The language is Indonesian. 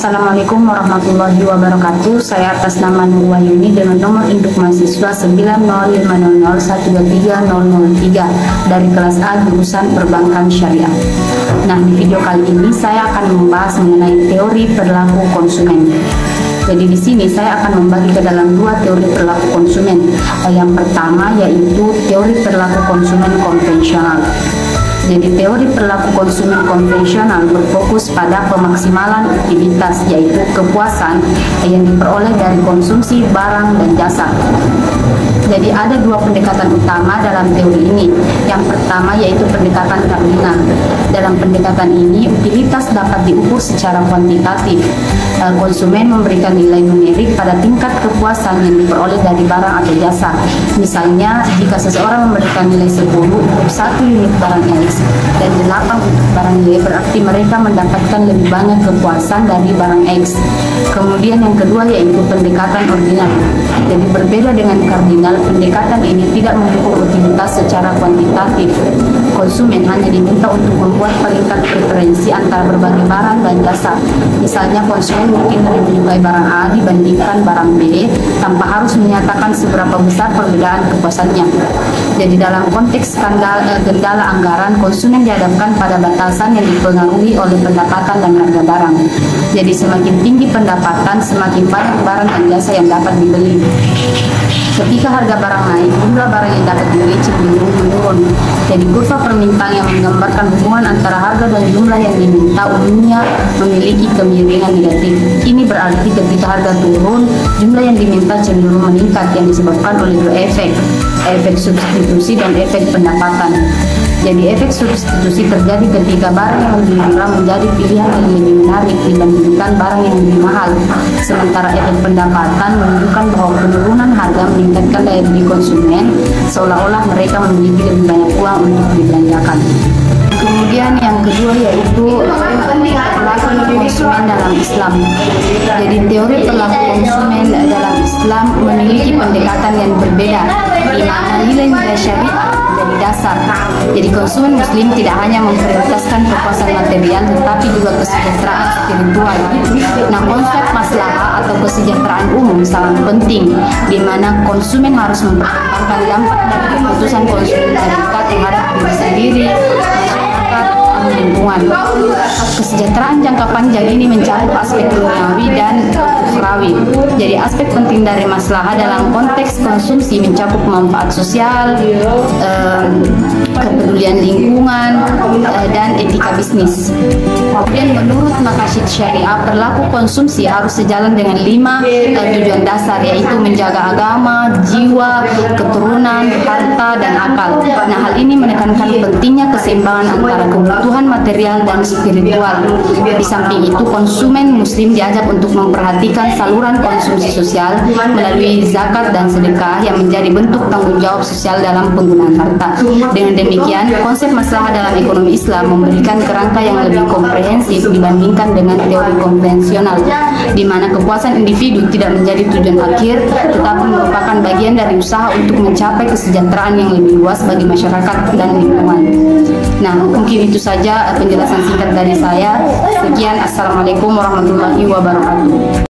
Assalamualaikum warahmatullahi wabarakatuh. Saya atas nama Nur Wahyuni dengan nomor induk mahasiswa 90501230003 dari kelas A jurusan Perbankan Syariah. Nah, di video kali ini saya akan membahas mengenai teori perilaku konsumen. Jadi di sini saya akan membagi ke dalam dua teori perilaku konsumen. Yang pertama yaitu teori perilaku konsumen konvensional. Jadi teori perilaku konsumen konvensional berfokus pada pemaksimalan utilitas, yaitu kepuasan yang diperoleh dari konsumsi barang dan jasa. Jadi ada dua pendekatan utama dalam teori ini. Yang pertama yaitu pendekatan kardinal. Dalam pendekatan ini, utilitas dapat diukur secara kuantitatif. Konsumen memberikan nilai numerik pada tingkat kepuasan yang diperoleh dari barang atau jasa. Misalnya, jika seseorang memberikan nilai 10 untuk 1 unit barang X dan 8 untuk barang Y, berarti mereka mendapatkan lebih banyak kepuasan dari barang X. Kemudian yang kedua yaitu pendekatan ordinal. Jadi berbeda dengan kardinal, pendekatan ini tidak mengukur utilitas secara kuantitatif. Konsumen hanya diminta untuk membuat peringkat preferensi antara berbagai barang dan jasa. Misalnya konsumen mungkin lebih menyukai barang A dibandingkan barang B tanpa harus menyatakan seberapa besar perbedaan kepuasannya. Jadi dalam konteks kendala anggaran, konsumen dihadapkan pada batasan yang dipengaruhi oleh pendapatan dan harga barang. Jadi semakin tinggi pendapatan, semakin banyak barang dan jasa yang dapat dibeli. Ketika harga barang naik, jumlah barang yang dapat dibeli cenderung menurun. Jadi kurva permintaan yang menggambarkan hubungan antara harga dan jumlah yang diminta umumnya memiliki kemiringan negatif. Ini berarti ketika harga turun, jumlah yang diminta cenderung meningkat yang disebabkan oleh dua efek substitusi dan efek pendapatan. Jadi efek substitusi terjadi ketika barang yang lebih murah menjadi pilihan yang lebih menarik dibandingkan barang yang lebih mahal. Sementara efek pendapatan menunjukkan bahwa penurunan harga meningkatkan daya beli konsumen, seolah-olah mereka memiliki lebih banyak uang untuk dibelanjakan. Kemudian yang kedua yaitu perilaku konsumen dalam Islam. Jadi teori perilaku konsumen dalam Islam memiliki pendekatan yang berbeda, di mana nilai-nilai syariat menjadi dasar. Jadi konsumen muslim tidak hanya memprioritaskan kepuasan material tetapi juga kesejahteraan spiritual. Nah, konsep maslahah atau kesejahteraan umum sangat penting, di mana konsumen harus mempertimbangkan dampak dari keputusan konsumen terdekat terhadap diri sendiri, masyarakat, lingkungan. Kesejahteraan jangka panjang ini mencakup aspek duniawi dan ukhrawi. Jadi aspek penting dari maslahah dalam konteks konsumsi mencakup manfaat sosial, kepedulian lingkungan, dan etika bisnis. Kemudian menurut maqasid syariah, perilaku konsumsi harus sejalan dengan 5 tujuan dasar, yaitu menjaga agama, jiwa, keturunan, harta, dan akal. Nah, hal ini menekankan pentingnya keseimbangan antara kebutuhan material dan spiritual. Di samping itu, konsumen muslim diajak untuk memperhatikan saluran konsumsi sosial melalui zakat dan sedekah yang menjadi bentuk tanggung jawab sosial dalam penggunaan harta. Dengan demikian, konsep maslahah dalam ekonomi Islam memberikan kerangka yang lebih komprehensif dibandingkan dengan teori konvensional, di mana kepuasan individu tidak menjadi tujuan akhir, tetapi merupakan bagian dari usaha untuk mencapai kesejahteraan yang lebih luas bagi masyarakat dan lingkungan. Nah, mungkin itu saja penjelasan singkat dari saya. Sekian, Assalamualaikum warahmatullahi wabarakatuh.